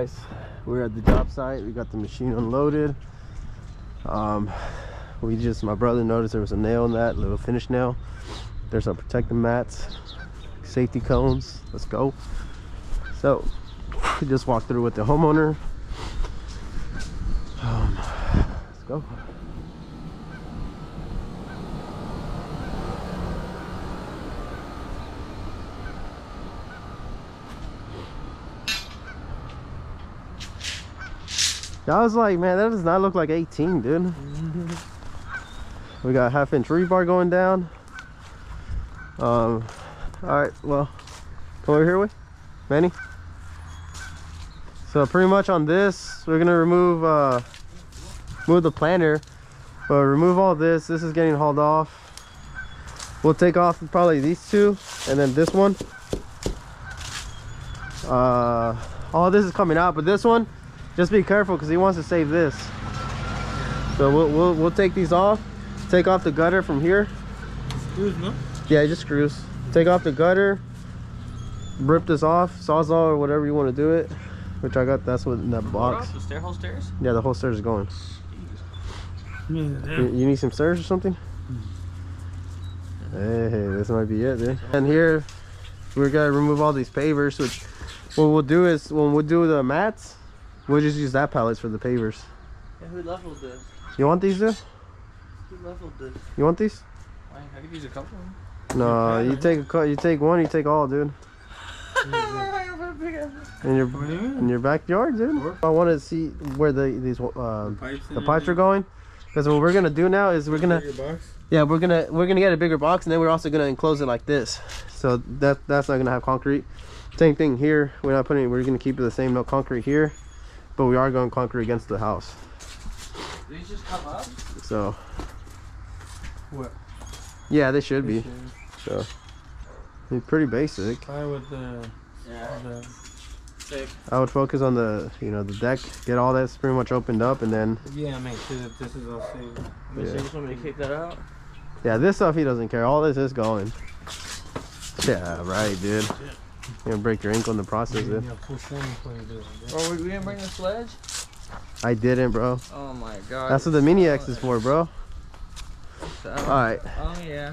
Guys, we're at the job site. We got the machine unloaded. My brother noticed there was a nail in that, little finish nail. There's some protective mats, safety cones. Let's go. So we just walked through with the homeowner. Let's go. I was like, man, that does not look like 18, dude. We got 1/2 inch rebar going down. All right, well, come over here with Manny. So pretty much on this, we're gonna remove move the planter, but remove all this. This is getting hauled off. We'll take off probably these two, and then this one. All this is coming out, but this one, just be careful because he wants to save this. So we'll take these off. Take off the gutter from here. Screws, no? Yeah, just screws. Take off the gutter. Rip this off, sawzall or whatever you want to do it. Which I got. That's what in that box. The whole stairs? Yeah, the whole stairs is going. You need some stairs or something? Hey, this might be it, dude. And here we're gonna remove all these pavers. Which what we'll do is when we do the mats, we'll just use that pallets for the pavers. Yeah, who leveled this? You want these, dude? Who leveled this? You want these? I could use a couple of them. No, you take one, you take all, dude. In your backyard, dude. I want to see where the pipes are going, because what we're gonna do now is we're gonna get a bigger box, and then we're also gonna enclose it like this. So that's not gonna have concrete. Same thing here. We're gonna keep it the same, no concrete here, but we are going concrete against the house. These just come up? So what? Yeah, they should be. So it's pretty basic. Try with I would focus on the the deck, get all that's pretty much opened up, and then make sure that this is all safe. Yeah. You just want me to kick that out? Yeah, this stuff he doesn't care. All this is going. Yeah, right, dude. You're gonna break your ankle in the process, dude. Oh, we didn't bring the sledge? I didn't, bro. Oh my god. That's what the Mini X is for, bro. Alright. Oh yeah.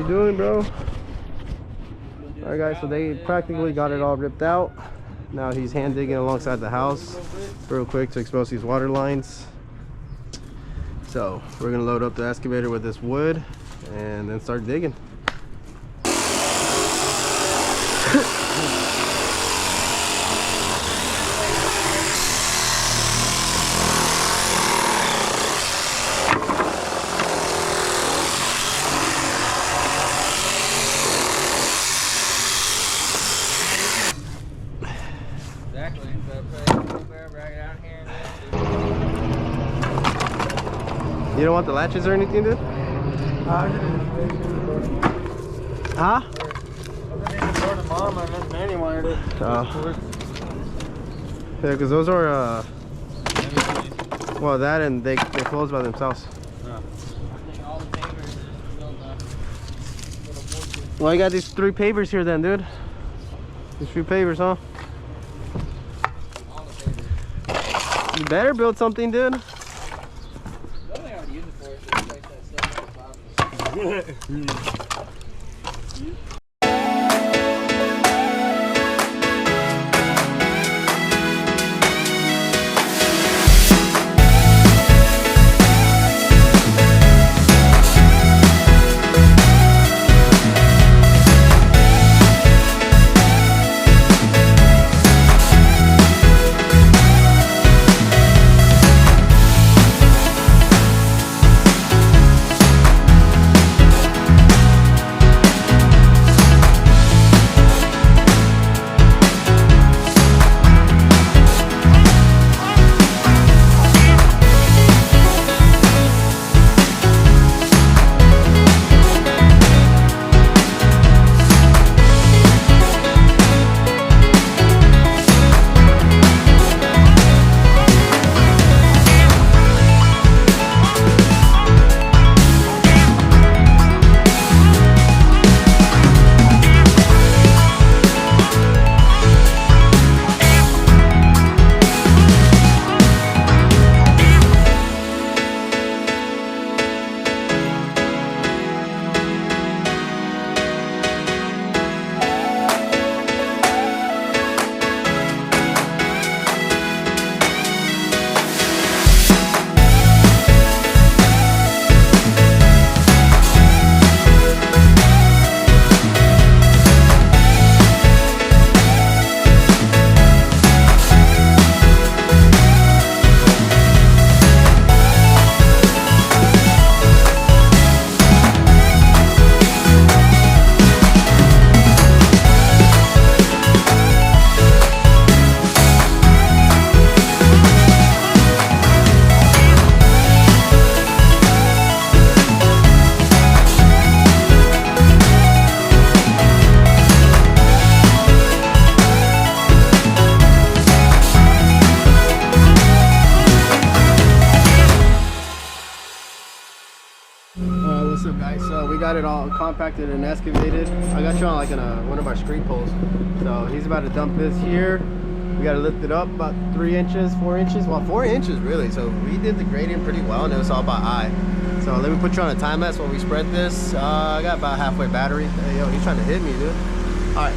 Doing, bro? Alright guys, so they practically got it all ripped out. Now he's hand digging alongside the house real quick to expose these water lines. So we're gonna load up the excavator with this wood and then start digging. You don't want the latches or anything, dude? Huh? arm, I meant Manny wanted it. Yeah, because those are, well, that and they close by themselves. Yeah. Well, I got these 3 pavers here then, dude. These 3 pavers, huh? You better build something, dude. What's up, guys? So we got it all compacted and excavated. I got you on like one of our street poles. So he's about to dump this here. We got to lift it up about 3 inches, 4 inches. Well, 4 inches really. So we did the gradient pretty well, and it was all by eye. So let me put you on a time lapse while we spread this. I got about halfway battery. Hey, yo, he's trying to hit me, dude. All right.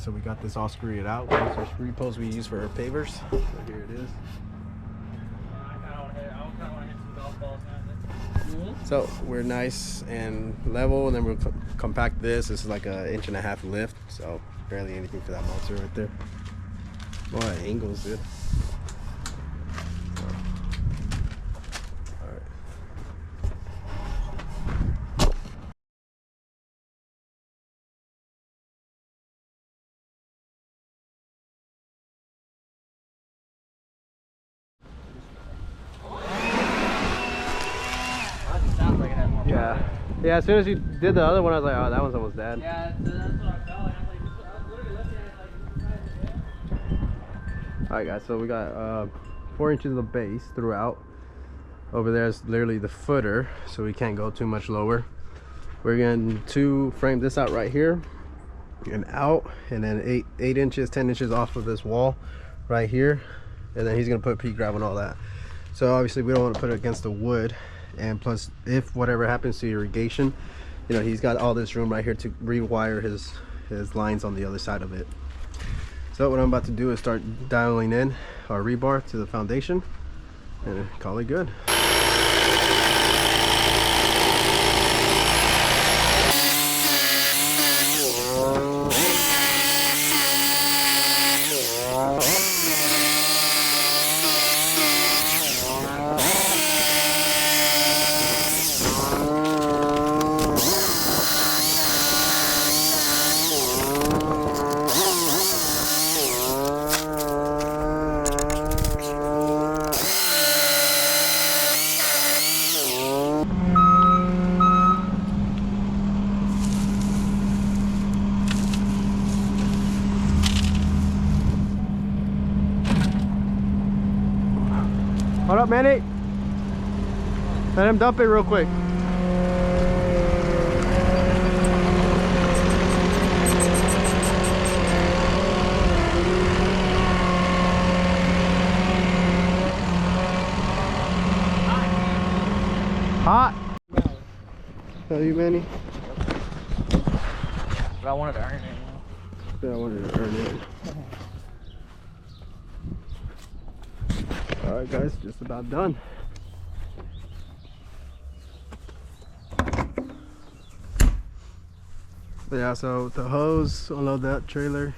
So we got this all screwed out. These are screw poles we use for our pavers. So here it is. So we're nice and level, and then we'll compact this. This is like an 1.5 inch lift, so barely anything for that monster right there. Boy, angles, dude. Yeah. Yeah, as soon as you did the other one, I was like, oh, that one's almost dead. Yeah, that's what I felt like. I was literally looking at it like, Alright guys, so we got 4 inches of base throughout. Over there is literally the footer, so we can't go too much lower. We're going to frame this out right here and out, and then 8 inches, 10 inches off of this wall right here, and then he's gonna put pea gravel and all that. So obviously we don't want to put it against the wood, and plus if whatever happens to irrigation, you know, he's got all this room right here to rewire his lines on the other side of it. So what I'm about to do is start dialing in our rebar to the foundation and call it good. Hold up, Manny. Let him dump it real quick. Hot. Tell you, Manny. but I wanted to earn it. Yeah, I wanted to earn it. Alright guys, just about done. Yeah, so the hose, unload that trailer.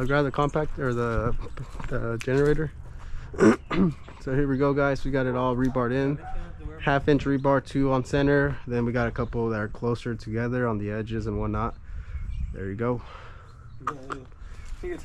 Grab the compact or the generator. So here we go guys, we got it all rebarred in. 1/2 inch rebar, 2 on center, then we got a couple that are closer together on the edges and whatnot. There you go.